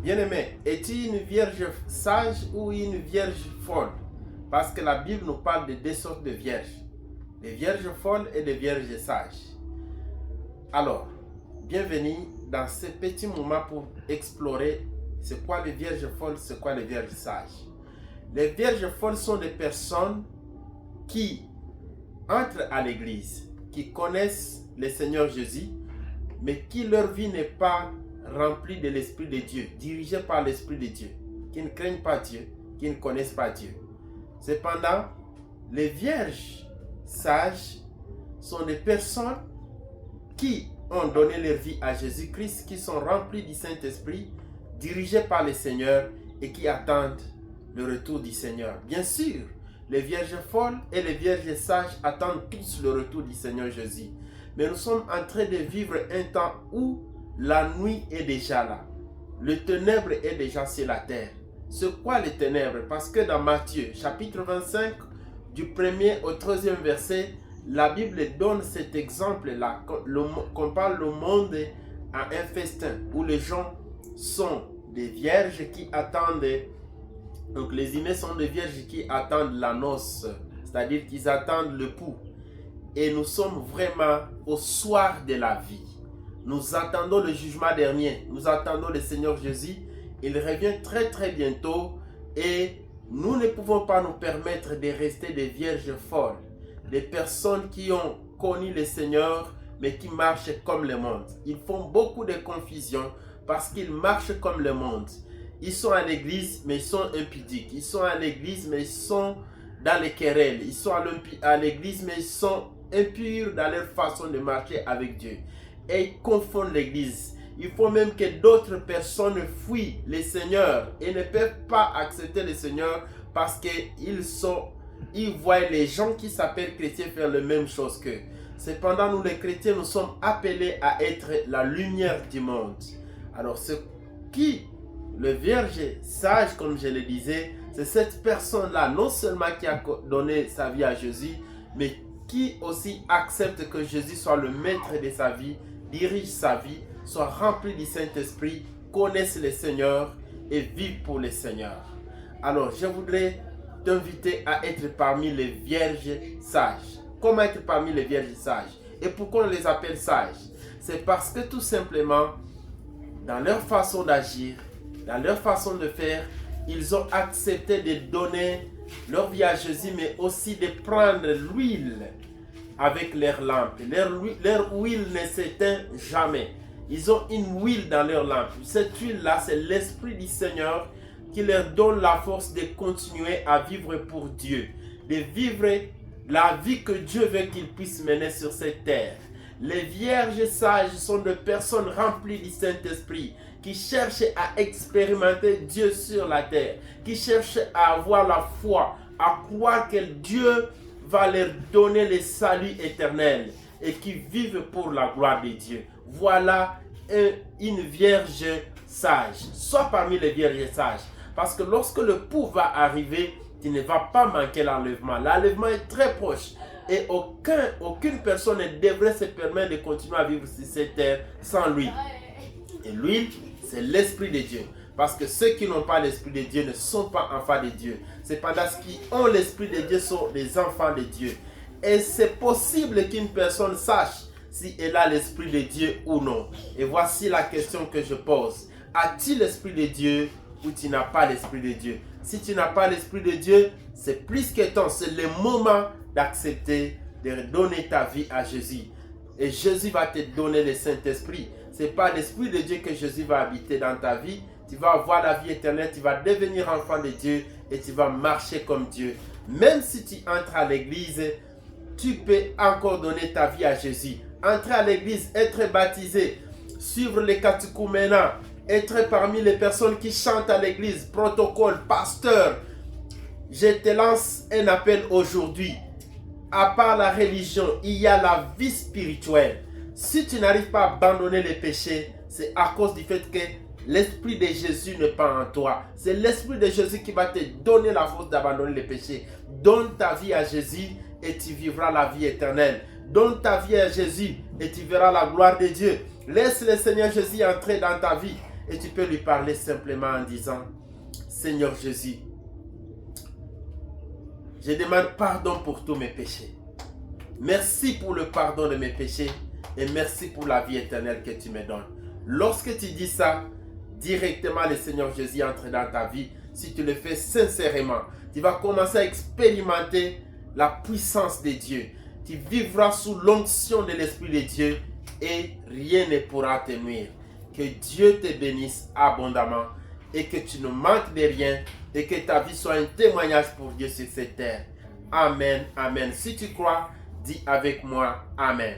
Bien-aimé, es-tu une vierge sage ou une vierge folle? Parce que la Bible nous parle de deux sortes de vierges. Des vierges folles et des vierges sages. Alors, bienvenue dans ce petit moment pour explorer c'est quoi les vierges folles, c'est quoi les vierges sages. Les vierges folles sont des personnes qui entrent à l'église, qui connaissent le Seigneur Jésus, mais qui leur vie n'est pas remplie de l'Esprit de Dieu, dirigée par l'Esprit de Dieu, qui ne craignent pas Dieu, qui ne connaissent pas Dieu. Cependant, les vierges sages sont des personnes qui ont donné leur vie à Jésus-Christ, qui sont remplies du Saint-Esprit, dirigées par le Seigneur et qui attendent le retour du Seigneur. Bien sûr, les vierges folles et les vierges sages attendent tous le retour du Seigneur Jésus. Mais nous sommes en train de vivre un temps où la nuit est déjà là. Le ténèbre est déjà sur la terre. C'est quoi les ténèbres? Parce que dans Matthieu, chapitre 25, du 1er au 3e verset, la Bible donne cet exemple-là, qu'on parle le monde à un festin, où les gens sont des vierges qui attendent, donc les humains sont des vierges qui attendent la noce, c'est-à-dire qu'ils attendent le pouls. Et nous sommes vraiment au soir de la vie. Nous attendons le jugement dernier. Nous attendons le Seigneur Jésus. Il revient très très bientôt. Et nous ne pouvons pas nous permettre de rester des vierges folles. Des personnes qui ont connu le Seigneur, mais qui marchent comme le monde. Ils font beaucoup de confusion parce qu'ils marchent comme le monde. Ils sont à l'église, mais ils sont impudiques. Ils sont à l'église, mais ils sont dans les querelles. Ils sont à l'église, mais ils sont impurs dans leur façon de marcher avec Dieu. Et ils confondent l'église. Il faut même que d'autres personnes fuient le Seigneur et ne peuvent pas accepter le Seigneur parce qu'ils voient les gens qui s'appellent chrétiens faire la même chose qu'eux. Cependant, nous les chrétiens, nous sommes appelés à être la lumière du monde. Alors, ce qui, le vierge sage, comme je le disais, c'est cette personne-là, non seulement qui a donné sa vie à Jésus, mais qui aussi accepte que Jésus soit le maître de sa vie, dirige sa vie, soit rempli du Saint-Esprit, connaisse le Seigneur et vive pour le Seigneur. Alors, je voudrais t'inviter à être parmi les vierges sages. Comment être parmi les vierges sages? Et pourquoi on les appelle sages? C'est parce que tout simplement, dans leur façon d'agir, dans leur façon de faire, ils ont accepté de donner leur vie à Jésus, mais aussi de prendre l'huile avec leur lampe. Leur huile ne s'éteint jamais. Ils ont une huile dans leur lampe. Cette huile-là, c'est l'Esprit du Seigneur qui leur donne la force de continuer à vivre pour Dieu, de vivre la vie que Dieu veut qu'ils puissent mener sur cette terre. Les vierges sages sont des personnes remplies du Saint-Esprit qui cherchent à expérimenter Dieu sur la terre, qui cherchent à avoir la foi, à croire que Dieu va leur donner le salut éternel et qui vivent pour la gloire de Dieu. Voilà une vierge sage. Sois parmi les vierges sages. Parce que lorsque le pouls va arriver, tu ne vas pas manquer l'enlèvement. L'enlèvement est très proche. Et aucune personne ne devrait se permettre de continuer à vivre sur cette terre sans lui. Et l'huile, c'est l'Esprit de Dieu. Parce que ceux qui n'ont pas l'Esprit de Dieu ne sont pas enfants de Dieu. Cependant, ceux qui ont l'Esprit de Dieu sont des enfants de Dieu. Et c'est possible qu'une personne sache si elle a l'Esprit de Dieu ou non. Et voici la question que je pose. As-tu l'Esprit de Dieu ou tu n'as pas l'Esprit de Dieu? Si tu n'as pas l'Esprit de Dieu, c'est plus que temps. C'est le moment d'accepter de donner ta vie à Jésus. Et Jésus va te donner le Saint-Esprit. Ce n'est pas l'Esprit de Dieu que Jésus va habiter dans ta vie. Tu vas avoir la vie éternelle, tu vas devenir enfant de Dieu et tu vas marcher comme Dieu. Même si tu entres à l'église, tu peux encore donner ta vie à Jésus. Entrer à l'église, être baptisé, suivre les catéchumènes, être parmi les personnes qui chantent à l'église, protocole, pasteur. Je te lance un appel aujourd'hui. À part la religion, il y a la vie spirituelle. Si tu n'arrives pas à abandonner les péchés, c'est à cause du fait que l'Esprit de Jésus n'est pas en toi. C'est l'Esprit de Jésus qui va te donner la force d'abandonner les péchés. Donne ta vie à Jésus et tu vivras la vie éternelle. Donne ta vie à Jésus et tu verras la gloire de Dieu. Laisse le Seigneur Jésus entrer dans ta vie Et tu peux lui parler simplement en disant, Seigneur Jésus, je demande pardon pour tous mes péchés. Merci pour le pardon de mes péchés et merci pour la vie éternelle que tu me donnes. Lorsque tu dis ça, directement le Seigneur Jésus entre dans ta vie. Si tu le fais sincèrement, tu vas commencer à expérimenter la puissance de Dieu. Tu vivras sous l'onction de l'Esprit de Dieu et rien ne pourra te nuire. Que Dieu te bénisse abondamment et que tu ne manques de rien et que ta vie soit un témoignage pour Dieu sur cette terre. Amen, amen. Si tu crois, dis avec moi, amen.